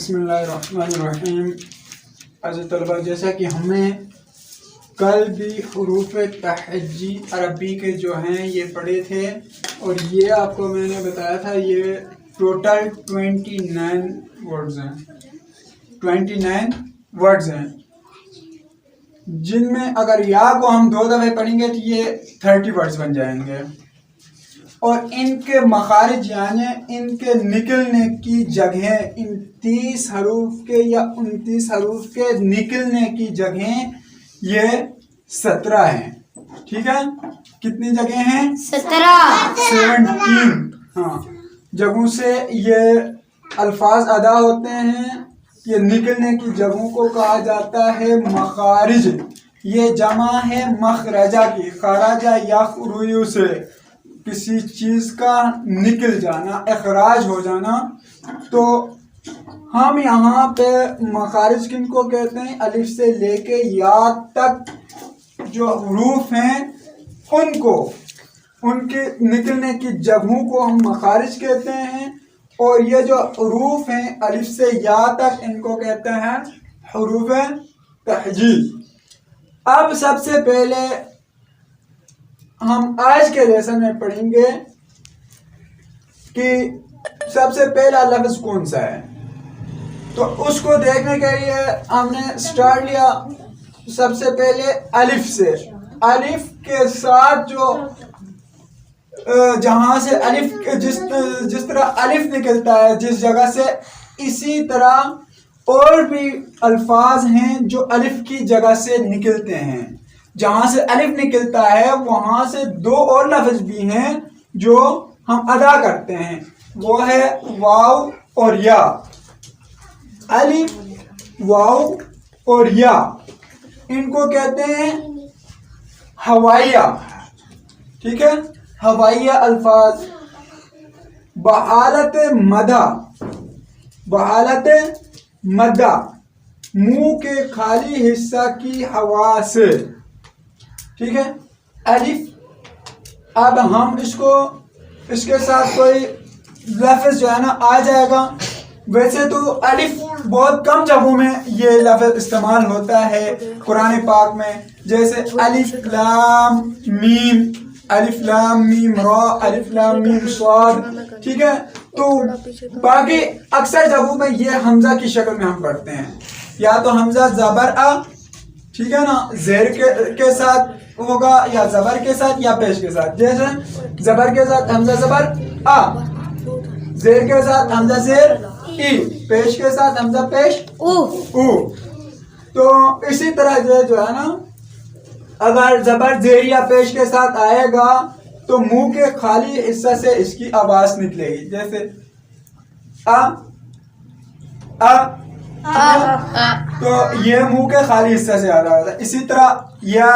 بسم اللہ الرحمن الرحیم. عزیز طلبہ، جیسا کہ ہمیں کل بھی حروف تہجی عربی کے جو ہیں یہ پڑھے تھے، اور یہ آپ کو میں نے بتایا تھا یہ ٹوٹل 29 ورڈز ہیں. 29 ورڈز ہیں جن میں اگر یا کو ہم 2 دفعے پڑھیں گے تو یہ 30 ورڈز بن جائیں گے، اور ان کے مخارج یعنی ان کے نکلنے کی جگہیں 30 حروف کے یا 29 حروف کے نکلنے کی جگہیں یہ 17 ہیں. ٹھیک ہے، کتنی جگہیں ہیں؟ 17 ہاں جگہوں سے یہ الفاظ ادا ہوتے ہیں. یہ نکلنے کی جگہوں کو کہا جاتا ہے مخارج. یہ جمع ہے مخرجہ کی، خراجہ یخرج سے کسی چیز کا نکل جانا، اخراج ہو جانا. تو ہم یہاں پہ مخارج کن کو کہتے ہیں؟ الف سے لے کے یا تک جو حروف ہیں ان کو، ان کے نکلنے کی جگہوں کو ہم مخارج کہتے ہیں. اور یہ جو حروف ہیں الف سے یا تک ان کو کہتے ہیں حروف تہجی. اب سب سے پہلے ہم آج کے لیسن میں پڑھیں گے کہ سب سے پہلا لفظ کون سا ہے. تو اس کو دیکھنے کے لیے ہم نے سٹارٹ لیا سب سے پہلے الف سے. الف کے ساتھ جو جہاں سے الف جس طرح الف نکلتا ہے جس جگہ سے، اسی طرح اور بھی الفاظ ہیں جو الف کی جگہ سے نکلتے ہیں. جہاں سے الف نکلتا ہے وہاں سے 2 اور لفظ بھی ہیں جو ہم ادا کرتے ہیں، وہ ہے واو اور یا. الف، واو اور یا ان کو کہتے ہیں ہوائیہ. ٹھیک ہے، ہوائیہ الفاظ. بحالت مدہ، بحالت مدہ منہ کے خالی حصہ کی ہوا سے. ٹھیک ہے، الف. اب ہم اس کے ساتھ کوئی لفظ جو ہے نا آ جائے گا. ویسے تو الف بہت کم جگہوں میں یہ لفظ استعمال ہوتا ہے قرآن پاک میں، جیسے الف لام میم، الف لام میم را، الف لام میم صاد. ٹھیک ہے، تو باقی اکثر جگہوں میں یہ حمزہ کی شکل میں ہم پڑھتے ہیں، یا تو حمزہ زبر آ، ٹھیک ہے نا، زیر کے ساتھ ہوگا، یا زبر کے ساتھ یا پیش کے ساتھ. جیسے زبر کے ساتھ حمزہ زبر آ، زیر کے ساتھ حمزہ زیر ای، پیش کے ساتھ حمزہ پیش او. تو اسی طرح جو ہے نا، اگر زبر زیر یا پیش کے ساتھ آئے گا تو منہ کے خالی حصہ سے اس کی آواز نکلے گی، جیسے آ آ. تو یہ منہ کے خالی حصہ سے آ رہا ہوتا ہے. اسی طرح یا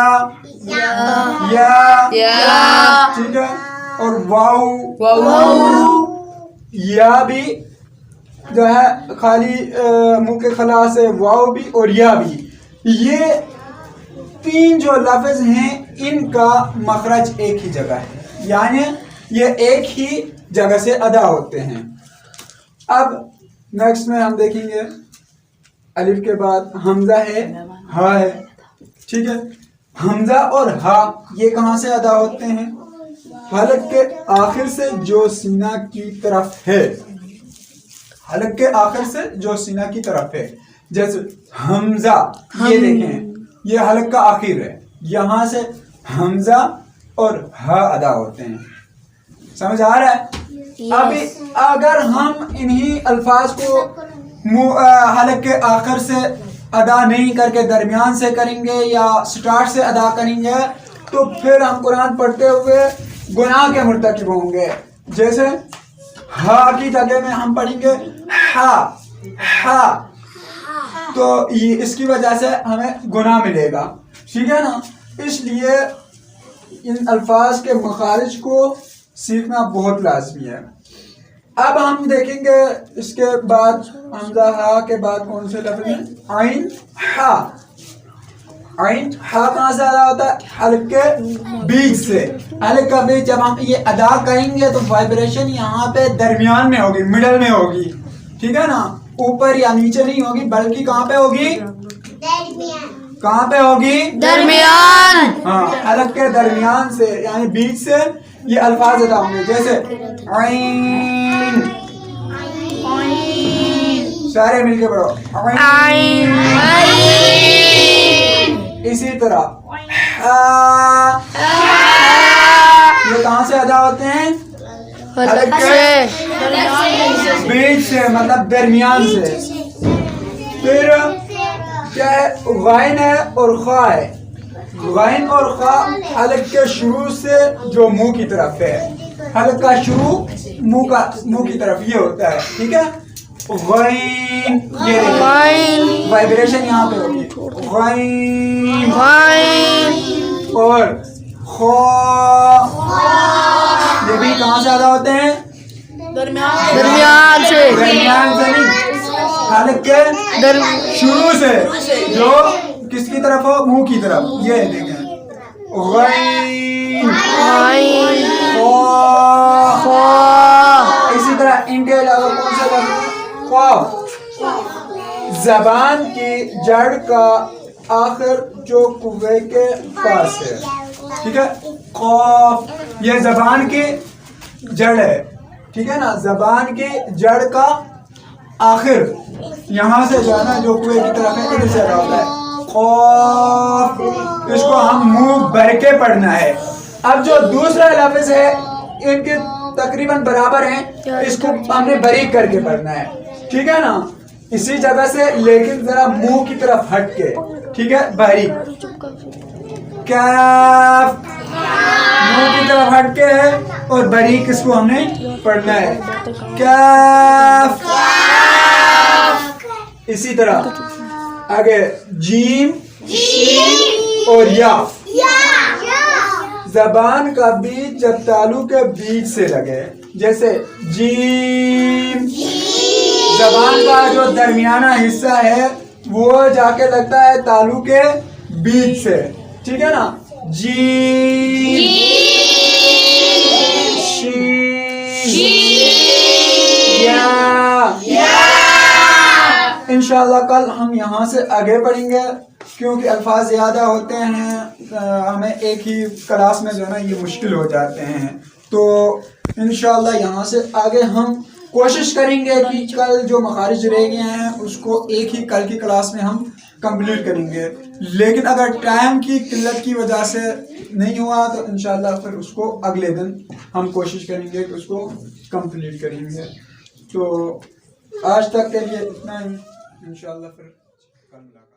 یا، ٹھیک ہے، اور واو. یا بھی جو ہے خالی منہ کے خلا سے، واو بھی اور یا بھی. یہ 3 جو لفظ ہیں ان کا مخرج ایک ہی جگہ ہے، یعنی یہ ایک ہی جگہ سے ادا ہوتے ہیں. اب نیکسٹ میں ہم دیکھیں گے الف کے بعد حمزہ ہے، ہا ہے. ٹھیک ہے، حمزہ اور ہا یہ کہاں سے ادا ہوتے ہیں؟ حلق کے آخر سے جو سینہ کی طرف ہے، حلق کے آخر سے جو سینہ کی طرف ہے. جیسے حمزہ، یہ دیکھیں یہ حلق کا آخر ہے، یہاں سے حمزہ اور ہا ادا ہوتے ہیں. سمجھ آ رہا ہے؟ ابھی اگر ہم انہی الفاظ کو حلق کے آخر سے ادا نہیں کر کے درمیان سے کریں گے یا سٹارٹ سے ادا کریں گے تو پھر ہم قرآن پڑھتے ہوئے گناہ کے مرتکب ہوں گے. جیسے ہا کی جگہ میں ہم پڑھیں گے ہا ہا، تو اس کی وجہ سے ہمیں گناہ ملے گا. ٹھیک ہے نا، اس لیے ان الفاظ کے مخارج کو سیکھنا بہت لازمی ہے. اب ہم دیکھیں گے اس کے بعد حمزہ ہا کے بعد کون سے لفظ ہیں؟ عین ہا. عین ہا کہاں سے ادا ہوتا ہے؟ حلق کے بیچ سے. حلق کا بیچ جب ہم یہ ادا کریں گے تو وائبریشن یہاں پہ درمیان میں ہوگی، مڈل میں ہوگی. ٹھیک ہے نا، اوپر یا نیچے نہیں ہوگی بلکہ کہاں پہ ہوگی؟ کہاں پہ ہوگی؟ درمیان. ہاں حلق کے درمیان سے یعنی بیچ سے یہ الفاظ ادا ہوں گے. جیسے عین، سارے مل کے پڑھو عین. اسی طرح یہ کہاں سے ادا ہوتے ہیں؟ حلق کے بیچ سے مطلب درمیان سے. پھر کیا ہے؟ غائن ہے اور خا ہے. غائن اور خا حلق کے شروع سے جو منہ کی طرف ہے. حلق کا شروع منہ کی طرف یہ ہوتا ہے. ٹھیک ہے. غائن یہ وائبریشن یہاں پہ ہوگی. غائن اور خا یہ بھی کہاں سے ادا ہوتے ہیں؟ درمیان سے. درمیان سے نہیں، حلق کے شروع سے جو کس کی طرف ہو؟ منہ کی طرف. یہ دیکھیں غین خا. اسی طرح ان کے علاوہ کون سے لفظ؟ قاف. زبان کی جڑ کا آخر جو کوے کے پاس ہے. ٹھیک ہے. قاف یہ زبان کی جڑ ہے. ٹھیک ہے نا. زبان کی جڑ کا آخر یہاں سے جو ہے نا جو کوے کی طرف ہے ادھر سے ادا ہوتا ہے. قاف اس کو ہم منہ بھر کے پڑھنا ہے. اب جو دوسرا لفظ ہے ان کے تقریباً برابر ہیں، اس کو ہم نے باریک کر کے پڑھنا ہے. ٹھیک ہے نا. اسی جگہ سے لیکن ذرا منہ کی طرف ہٹ کے. ٹھیک ہے. باریک. کاف منہ کی طرف ہٹ کے ہے اور باریک اس کو ہم نے پڑھنا ہے. کاف. اسی طرح آگے جیم اور یا. زبان کا بیچ جب تالو کے بیچ سے لگے، جیسے جیم، زبان کا جو درمیانہ حصہ ہے وہ جا کے لگتا ہے تالو کے بیچ سے. ٹھیک ہے نا. جیم یا. انشاءاللہ کل ہم یہاں سے آگے پڑھیں گے کیونکہ الفاظ زیادہ ہوتے ہیں، ہمیں ایک ہی کلاس میں جو ہے نا یہ مشکل ہو جاتے ہیں. تو انشاءاللہ یہاں سے آگے ہم کوشش کریں گے کہ کل جو مخارج رہ گئے ہیں اس کو ایک ہی کل کی کلاس میں ہم کمپلیٹ کریں گے. لیکن اگر ٹائم کی قلت کی وجہ سے نہیں ہوا تو انشاءاللہ پھر اس کو اگلے دن ہم کوشش کریں گے کہ اس کو کمپلیٹ کریں گے. تو آج تک کے لیے اتنا ہی. انشاءاللہ پھر کل ملاقات.